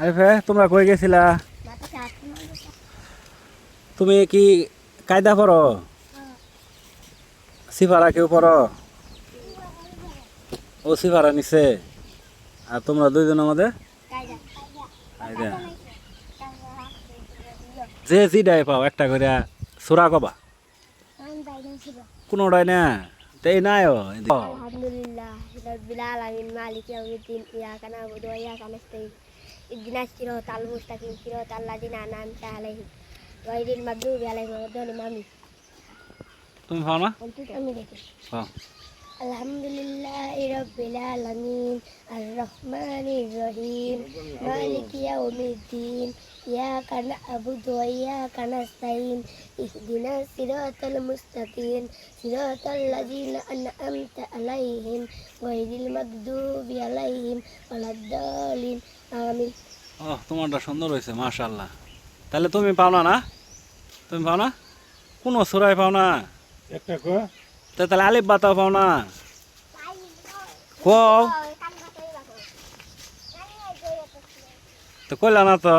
আরিফে তোমরা কই গেছিলা? তুমি কি কায়দা পড়ো? সিফারা কেউ পড়ো? ও সিফারা নিছে। আর তোমরা দুইজন আমাদের কায়দা। যে জিডাই পাও একটা করে সুরা কবা। কোনোটাই না তাই নাই। আলহামদুলিল্লাহ রাব্বিল আলামিন মালিকি ইয়াউমিদ্দিন ইয়াকা না'বুদু ওয়া ইয়াকা নাস্তাইন ইহদিনাস সিরাতাল মুস্তাকিম সিরাতাল লাযিনা আন'আমতা আলাইহিম গায়রিল মাগদুবি আলাইহিম ওয়ালাদ-দাল্লিন আমিন। তুমি পাও না? আমি দেখি পাও। আলহামদুলিল্লাহি রাব্বিল আলামিন আর রহমানির রহিম মালিকি ইয়াউমিদ্দিন ইয়াকা না'বুদু ওয়া ইয়াকা নাস্তাইন ইহদিনাস সিরাতাল মুস্তাকিম সিরাতাল লাযিনা আন'আমতা আলাইহিম গায়রিল মাগদুবি আলাইহিম ওয়ালাদ-দাল্লিন আমিন। তোমারটা সুন্দর হয়েছে মাশাআল্লাহ। তাহলে তুমি পাও না? না তুমি পাও না? কোনো সুরাই পাও না? একটা কো তাহলে আলিফ বাতাও পাও না? কও তো কইলা না তো।